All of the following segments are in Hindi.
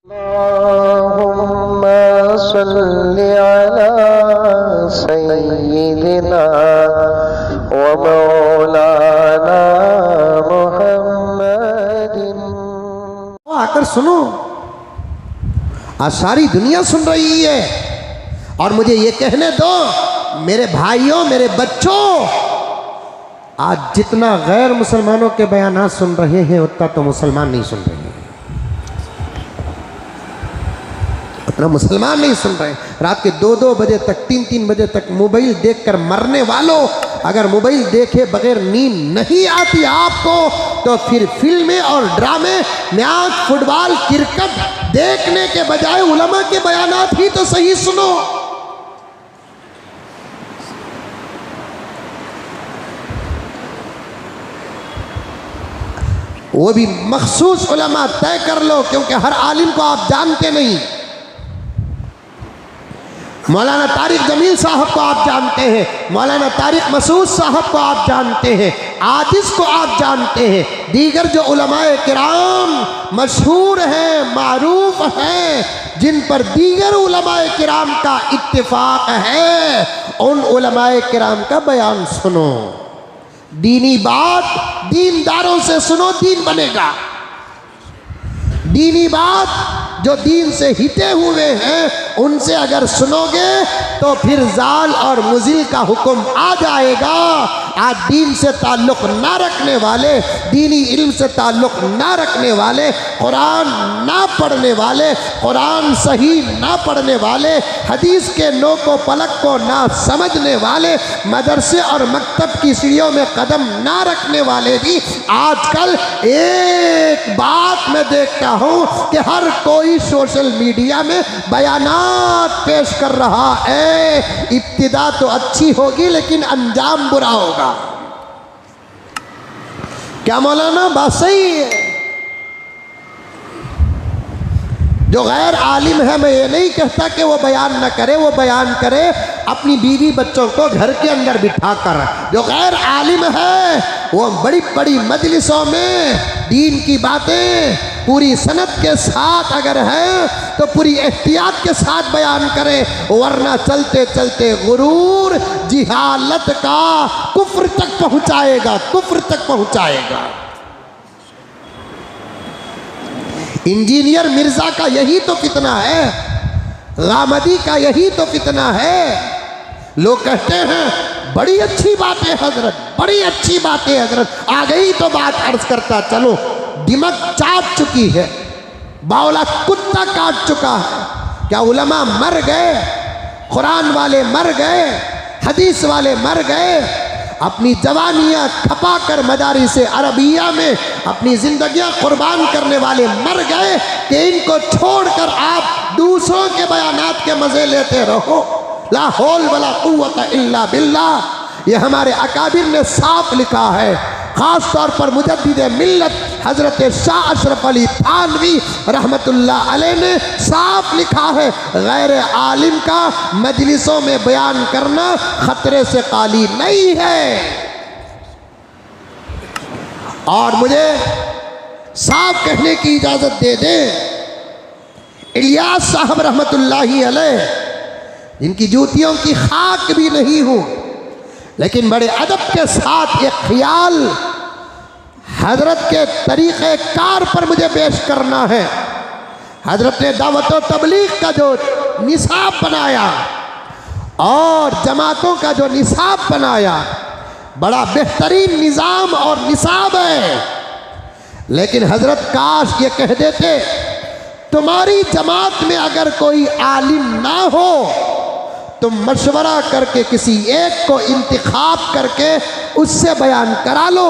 अल्लाहुम्मा सल्लि अला सय्यिदिना व मौलाना मुहम्मदिन। आकर सुनो, आज सारी दुनिया सुन रही है और मुझे ये कहने दो मेरे भाइयों, मेरे बच्चों, आज जितना गैर मुसलमानों के बयानात सुन रहे हैं उतना तो मुसलमान नहीं सुन रहे हैं, उतना मुसलमान नहीं सुन रहे। रात के 2-2 बजे तक, 3-3 बजे तक मोबाइल देखकर मरने वालों, अगर मोबाइल देखे बगैर नींद नहीं आती आपको तो फिर फिल्में और ड्रामे, मैच, फुटबॉल, क्रिकेट देखने के बजाय उलमा के बयानात ही तो सही सुनो। वो भी मखसूस उलमा तय कर लो, क्योंकि हर आलिम को आप जानते नहीं। मौलाना तारिक जमील साहब को आप जानते हैं, मौलाना तारिक मसूद साहब को आप जानते हैं, आजिज को आप जानते हैं, दीगर जो उलमाए किराम मशहूर हैं, मारूफ हैं, जिन पर दीगर उलमाए किराम का इत्तिफाक है, उन उलमाए किराम का बयान सुनो। दीनी बात दीनदारों से सुनो, दीन बनेगा। दीनी बात जो दीन से हिते हुए हैं उनसे अगर सुनोगे तो फिर जाल और मुजिल का हुक्म आ जाएगा। आज दीन से ताल्लुक़ ना रखने वाले, दीनी इल्म से ताल्लुक़ ना रखने वाले, कुरान ना पढ़ने वाले, कुरान सही ना पढ़ने वाले, हदीस के नोको पलक को ना समझने वाले, मदरसे और मकतब की सीढ़ियों में कदम ना रखने वाले भी आजकल एक बात मैं देखता हूँ कि हर कोई सोशल मीडिया में बयानात पेश कर रहा है। इब्तिदा तो अच्छी होगी लेकिन अंजाम बुरा होगा। क्या मौलाना बात सही है? जो गैर आलिम है, मैं ये नहीं कहता कि वो बयान न करे, वो बयान करे अपनी बीवी बच्चों को घर के अंदर बिठा कर। जो गैर आलिम है वो बड़ी बड़ी मजलिसों में दीन की बातें पूरी सनद के साथ अगर है तो पूरी एहतियात के साथ बयान करे, वरना चलते चलते गुरूर जिहालत का कुफ्र तक पहुंचाएगा, कुफ्र तक पहुंचाएगा। इंजीनियर मिर्जा का यही तो फितना है, गामदी का यही तो फितना है। लोग कहते हैं बड़ी अच्छी बात है हजरत, बड़ी अच्छी बात है हजरत, आ गई तो बात अर्ज करता चलो। दिमाग चाट चुकी है, बावला कुत्ता काट चुका है। क्या उलमा मर गए? कुरान वाले मर गए, हदीस वाले मर गए, अपनी जवानियाँ खपा कर मदारिस अरबिया में अपनी जिंदगियाँ कुर्बान करने वाले मर गए कि इनको छोड़कर आप दूसरों के बयानात के मज़े लेते रहो। ला हौल वला कुव्वत इल्ला बिल्लाह, ये हमारे अकाबिर ने साफ लिखा है। ख़ास तौर पर मुजद्दिद मिल्लत हज़रत शाह अशरफ अली थानवी रहमतुल्लाह अलैह ने साफ लिखा है, गैर आलिम का मजलिसों में बयान करना खतरे से खाली नहीं है। और मुझे साफ कहने की इजाज़त दे दें, इलियास साहब रहमतुल्लाही अलैह, इनकी जूतियों की खाक भी नहीं हूँ, लेकिन बड़े अदब के साथ एक ख्याल हजरत के तरीक़े कार पर मुझे पेश करना है। हजरत ने दावत व तबलीग का जो निसाब बनाया और जमातों का जो निसाब बनाया, बड़ा बेहतरीन निज़ाम और निसाब है। लेकिन हजरत काश ये कह देते तुम्हारी जमात में अगर कोई आलिम ना हो, तुम मशवरा करके किसी एक को इंतखाब करके उससे बयान करा लो।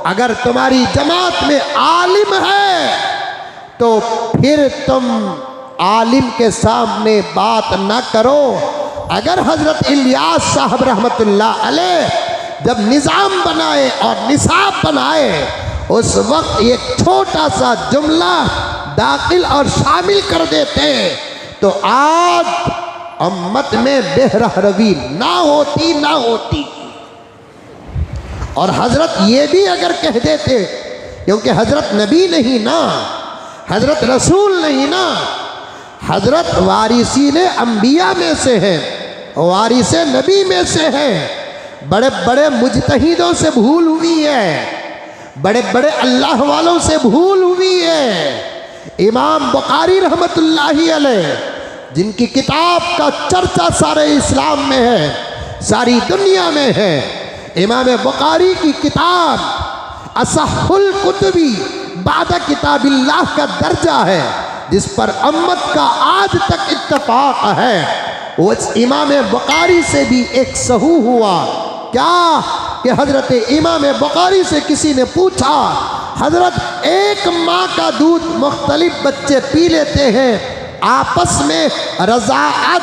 अगर तुम्हारी जमात में आलिम है तो फिर तुम आलिम के सामने बात ना करो। अगर हजरत इलियास साहब रहमतुल्लाह अलैह जब निज़ाम बनाए और निसाब बनाए, उस वक्त एक छोटा सा जुमला दाखिल और शामिल कर देते तो आज उम्मत में बेरहरवी ना होती। और हजरत ये भी अगर कह देते, क्योंकि हजरत नबी नहीं ना, हजरत रसूल नहीं ना, हजरत वारिसीन अंबिया में से है, वारिस नबी में से है। बड़े बड़े मुजतहिदों से भूल हुई है, बड़े बड़े अल्लाह वालों से भूल हुई है। इमाम बुखारी रहमतुल्लाहि अलैह, जिनकी किताब का चर्चा सारे इस्लाम में है, सारी दुनिया में है, इमाम बुखारी की किताब असहुल कुतुबी बादा किताबिल्लाह का दर्जा है, जिस पर उम्मत का आज तक इत्तफाक है। वो इमाम बुखारी से भी एक सहू हुआ। क्या कि हजरत इमाम बुखारी से किसी ने पूछा, हजरत एक माँ का दूध मुख्तलिफ बच्चे पी लेते हैं, आपस में रज़ाअत,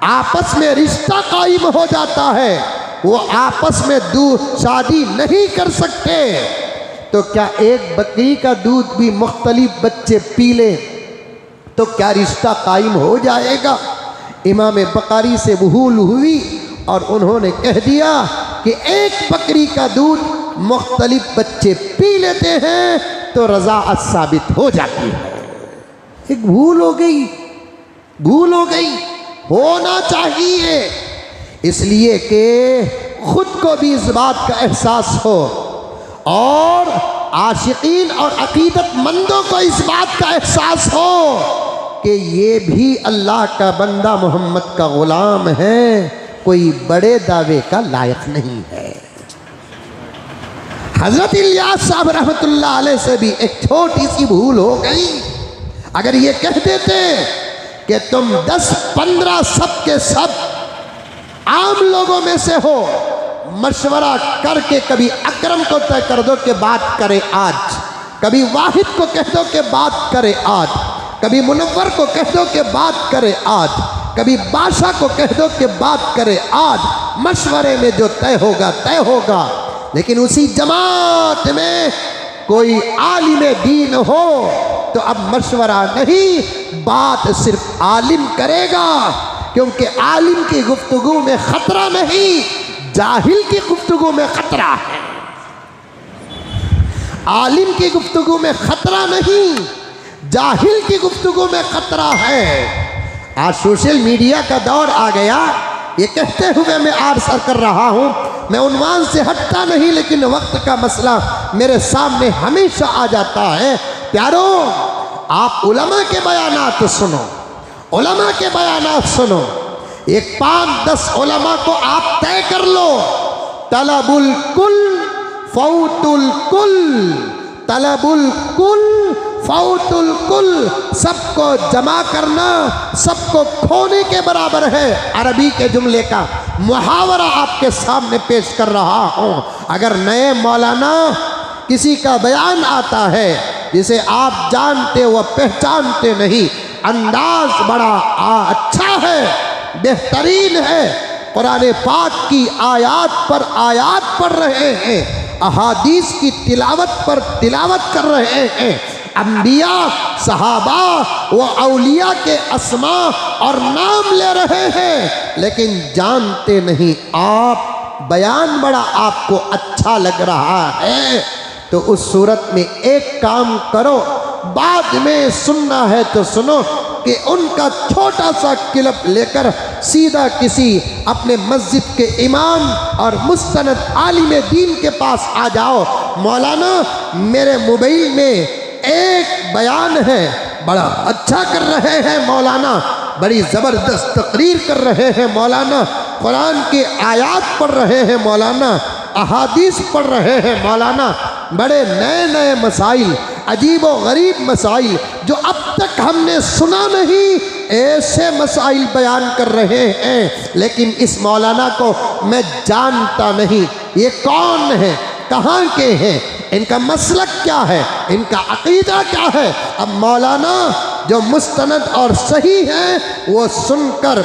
आपस में रिश्ता कायम हो जाता है, वो आपस में दूध शादी नहीं कर सकते, तो क्या एक बकरी का दूध भी मुख्तलिफ बच्चे पी ले तो क्या रिश्ता कायम हो जाएगा? इमाम बुखारी से भूल हुई और उन्होंने कह दिया कि एक बकरी का दूध मुख्तलिफ बच्चे पी लेते हैं तो रज़ाअत साबित हो जाती है। एक भूल हो गई, भूल हो गई। होना चाहिए इसलिए कि खुद को भी इस बात का एहसास हो और आशिकीन और अकीदतमंदों को इस बात का एहसास हो कि ये भी अल्लाह का बंदा मोहम्मद का ग़ुलाम है, कोई बड़े दावे का लायक नहीं है। हज़रत इलियास साहब रहमतुल्लाह अलैह से भी एक छोटी सी भूल हो गई। अगर ये कह देते कि तुम 10-15 सब के सब आम लोगों में से हो, मशवरा करके कभी अकरम को तय कर दो कि बात करें आज, कभी वाहिद को कह दो कि बात करें आज, कभी मुनव्वर को कह दो कि बात करें आज, कभी बादशाह को कह दो कि बात करें आज, मशवरे में जो तय होगा तय होगा। लेकिन उसी जमात में कोई आलिम दीन हो तो अब मशवरा नहीं, बात सिर्फ आलिम करेगा, क्योंकि आलिम की गुफ्तगू में खतरा नहीं, जाहिल की गुफ्तगू में खतरा है। आलिम की गुफ्तगू में खतरा नहीं, जाहिल की गुफ्तगू में खतरा है। आज सोशल मीडिया का दौर आ गया, ये कहते हुए मैं आर्सर कर रहा हूँ, मैं उन्वान से हटता नहीं, लेकिन वक्त का मसला मेरे सामने हमेशा आ जाता है। प्यारो, आप उलमा के बयानात सुनो, उलमा के बयानात सुनो, एक 5-10 उलमा को आप तय कर लो, तलबुल कुल फौतुल कुल, तलबुल कुल फौतुल कुल, सबको जमा करना सबको खोने के बराबर है। अरबी के जुमले का मुहावरा आपके सामने पेश कर रहा हूँ। अगर नए मौलाना किसी का बयान आता है जिसे आप जानते व पहचानते नहीं, अंदाज बड़ा अच्छा है, बेहतरीन है, कुरान पाक की आयात पर आयात पढ़ रहे हैं, अहादीस की तिलावत पर तिलावत कर रहे हैं, अंबिया सहाबा व औलिया के अस्मा और नाम ले रहे हैं, लेकिन जानते नहीं आप, बयान बड़ा आपको अच्छा लग रहा है, तो उस सूरत में एक काम करो, बाद में सुनना है तो सुनो कि उनका छोटा सा क्लिप लेकर सीधा किसी अपने मस्जिद के इमाम और मुस्तनद आलिम दीन के पास आ जाओ, मौलाना मेरे मोबाइल में एक बयान है, बड़ा अच्छा कर रहे हैं मौलाना, बड़ी ज़बरदस्त तकरीर कर रहे हैं मौलाना, कुरान की आयात पढ़ रहे हैं मौलाना, अहादीस पढ़ रहे हैं मौलाना, बड़े नए नए मसाइल, अजीब व गरीब मसाइल जो अब तक हमने सुना नहीं, ऐसे मसाइल बयान कर रहे हैं, लेकिन इस मौलाना को मैं जानता नहीं, ये कौन है, कहाँ के हैं, इनका मसलक क्या है, इनका अकीदा क्या है। अब मौलाना जो मुस्तनद और सही है वो सुनकर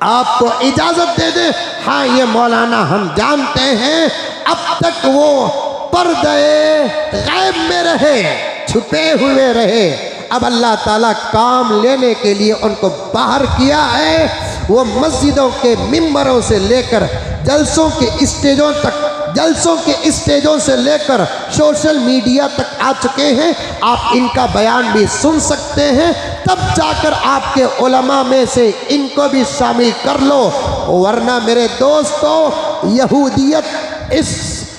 आपको इजाज़त दे दे, हाँ ये मौलाना हम जानते हैं, अब तक वो पर्दे गैब में रहे, छुपे हुए रहे, अब अल्लाह ताला काम लेने के लिए उनको बाहर किया है। वो मस्जिदों के मिंबरों से लेकर जलसों के स्टेजों तक जलसों के स्टेजों से लेकर सोशल मीडिया तक आ चुके हैं। आप इनका बयान भी सुन सकते हैं, तब जाकर आपके उलमा में से इनको भी शामिल कर लो। वरना मेरे दोस्तों, यहूदियत इस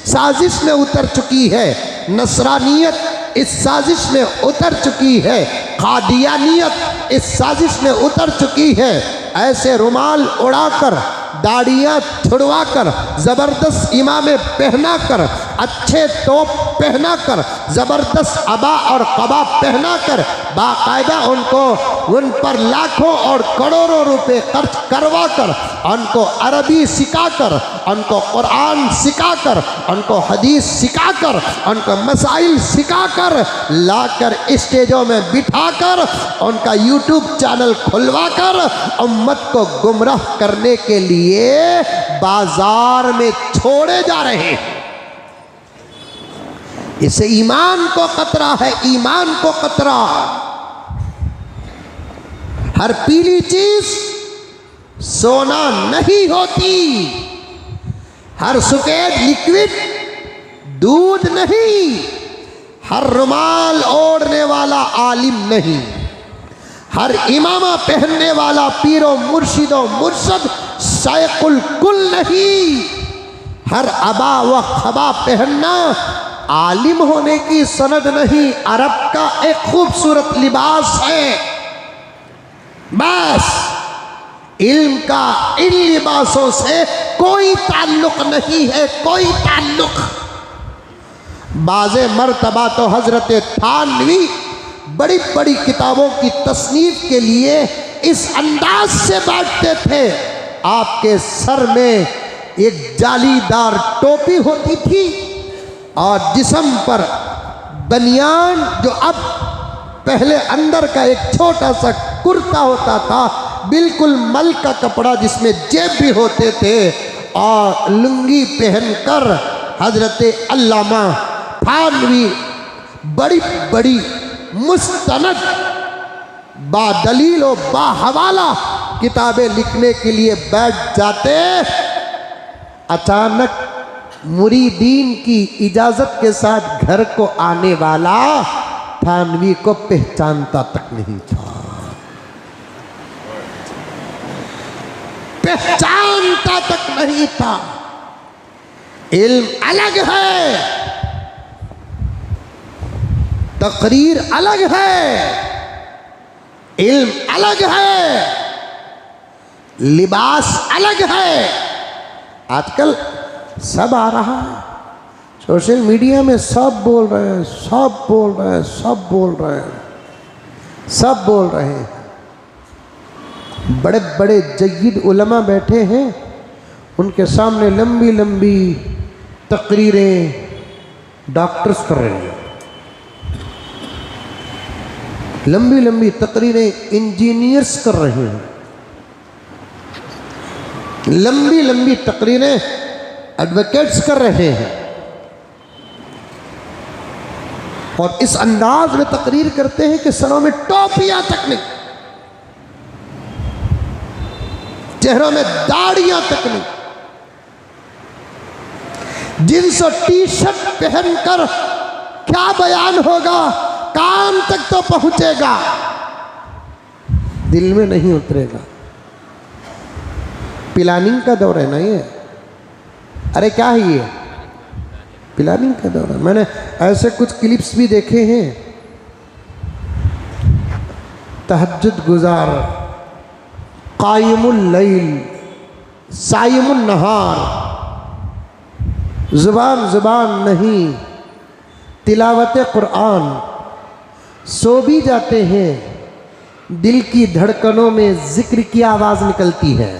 साजिश में उतर चुकी है, नसरानियत इस साजिश में उतर चुकी है, कादियानियत इस साजिश में उतर चुकी है। ऐसे रुमाल उड़ाकर, दाढ़ियाँ छुड़वाकर, ज़बरदस्त इमामें पहनाकर, अच्छे टोप पहनाकर, ज़बरदस्त अबा और कबा पहनाकर, बाकायदा उन पर लाखों और करोड़ों रुपए खर्च करवाकर, उनको अरबी सिखाकर, उनको कुरान सिखाकर, उनको हदीस सिखाकर, उनको मसाइल सिखाकर लाकर स्टेजों में बिठाकर उनका यूट्यूब चैनल खुलवाकर उम्मत को गुमराह करने के लिए बाजार में छोड़े जा रहे हैं। इससे ईमान को खतरा है, ईमान को खतरा। हर पीली चीज सोना नहीं होती, हर सफेद लिक्विड दूध नहीं, हर रुमाल ओढ़ने वाला आलिम नहीं, हर इमामा पहनने वाला पीरो मुर्शिदो मुर्शद शायकुल कुल नहीं, हर अबा व खबा पहनना आलिम होने की सनद नहीं, अरब का एक खूबसूरत लिबास है। बस इल्म का इन लिबासों से कोई ताल्लुक नहीं है, कोई ताल्लुक। बाज़े मर्तबा तो हजरत थानवी बड़ी बड़ी किताबों की तसनीफ के लिए इस अंदाज से बैठते थे। आपके सर में एक जालीदार टोपी होती थी और जिस्म पर बनियान, जो अब पहले अंदर का एक छोटा सा कुर्ता होता था, बिल्कुल मल का कपड़ा जिसमें जेब भी होते थे, और लुंगी पहनकर हजरत अल्लामा थानवी बड़ी बड़ी मुस्तनद बादलील और बाहवाला किताबें लिखने के लिए बैठ जाते। अचानक मुरीदीन की इजाज़त के साथ घर को आने वाला थानवी को पहचानता तक नहीं था, पहचानता तक नहीं था। इल्म अलग है, तकरीर अलग है, इल्म अलग है, लिबास अलग है। आजकल सब आ रहा है, सोशल मीडिया में सब बोल रहे हैं, सब बोल रहे हैं, सब बोल रहे हैं, सब बोल रहे हैं। बड़े बड़े जय्यद उलमा बैठे हैं, उनके सामने लंबी लंबी तकरीरें डॉक्टर्स कर रहे हैं, लंबी लंबी तकरीरें इंजीनियर्स कर रहे हैं, लंबी लंबी तकरीरें एडवोकेट्स कर रहे हैं, और इस अंदाज में तकरीर करते हैं कि सरों में टोपियां तक नहीं, चेहरों में दाढ़ियां तक नहीं, जींस और टी शर्ट पहनकर क्या बयान होगा, कान तक तो पहुंचेगा, दिल में नहीं उतरेगा। प्लानिंग का दौर है ना ये, अरे क्या है ये, प्लानिंग का दौर है। मैंने ऐसे कुछ क्लिप्स भी देखे हैं, तहज्जुद गुजार, कायमुल लैल, सायमुन नहार, जुबान जुबान नहीं, तिलावत कुरान, सो भी जाते हैं, दिल की धड़कनों में जिक्र की आवाज़ निकलती है।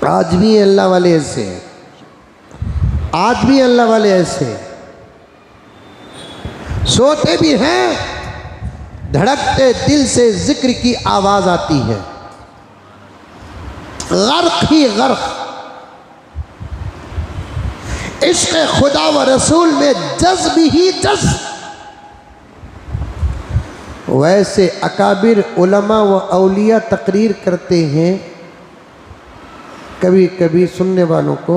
आज भी अल्लाह वाले ऐसे, आज भी अल्लाह वाले ऐसे सोते भी हैं, धड़कते दिल से जिक्र की आवाज़ आती है, गर्क ही गर्क, इश्क़ खुदा व रसूल में जज्ब ही जज्ब। वैसे अकाबिर उलमा व औलिया तकरीर करते हैं, कभी कभी सुनने वालों को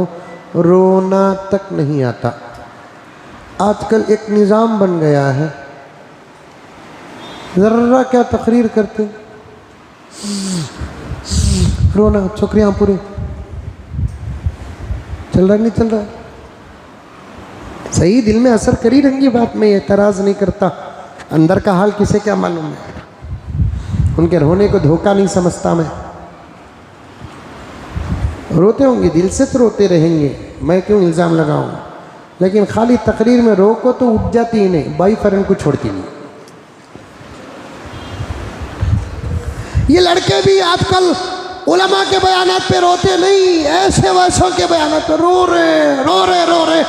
रोना तक नहीं आता। आजकल एक निज़ाम बन गया है, ज़र्रा क्या तकरीर करते, रोना, छोकरियाँ पूरे, चल रहा नहीं चल रहा, सही दिल में असर करी रंगी बात में एतराज़ नहीं करता, अंदर का हाल किसे क्या मालूम है, उनके रोने को धोखा नहीं समझता मैं। रोते होंगे, दिल से तो रोते रहेंगे, मैं क्यों इल्ज़ाम लगाऊं, लेकिन खाली तकरीर में रोको तो उठ जाती ही नहीं, बॉयफ्रेंड को छोड़ती नहीं। ये लड़के भी आजकल उलमा के बयानात पे रोते नहीं, ऐसे वैसों के बयानात पे रो रहे।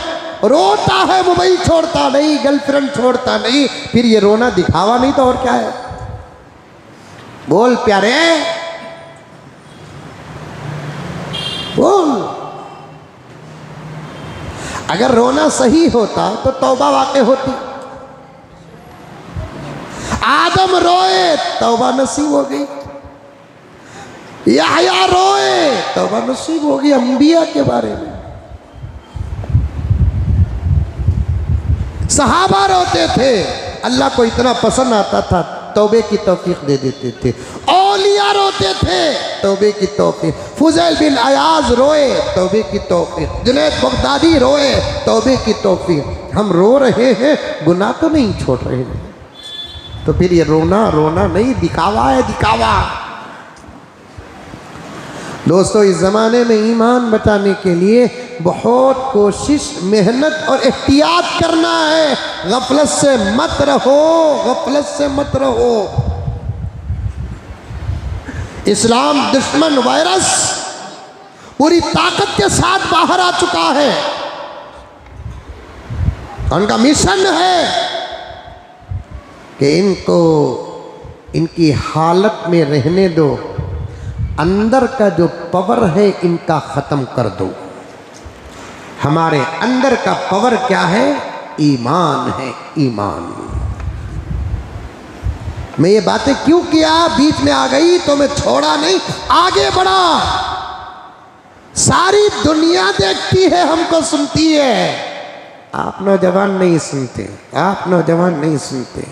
रोता है, मोबाइल छोड़ता नहीं, गर्लफ्रेंड छोड़ता नहीं, फिर ये रोना दिखावा नहीं तो और क्या है। बोल प्यारे बोल। अगर रोना सही होता तो तौबा वाक़ई होती। आदम रोए तौबा नसीब हो गई, यहया रोए तौबा नसीब हो गई। अंबिया के बारे में सहाबा रोते थे, अल्लाह को इतना पसंद आता था, तौबे की तौफीक दे देते थे। औलिया रोते थे, तौबे की तौफीक। फुज़ैल बिन अयाज रोए, तौबे की तौफीक। जुनैद बगदादी रोए, तौबे की तौफीक। हम रो रहे हैं, गुनाह तो नहीं छोड़ रहे हैं, तो फिर ये रोना नहीं, दिखावा है, दिखावा। दोस्तों, इस ज़माने में ईमान बचाने के लिए बहुत कोशिश, मेहनत और एहतियात करना है। गफलत से मत रहो, गफलत से मत रहो। इस्लाम दुश्मन वायरस पूरी ताकत के साथ बाहर आ चुका है। उनका मिशन है कि इनको इनकी हालत में रहने दो, अंदर का जो पावर है इनका ख़त्म कर दो। हमारे अंदर का पावर क्या है? ईमान है, ईमान। मैं ये बातें क्यों किया, बीच में आ गई तो मैं छोड़ा नहीं, आगे बढ़ा। सारी दुनिया देखती है, हमको सुनती है, आप नौजवान नहीं सुनते, आप नौजवान नहीं सुनते।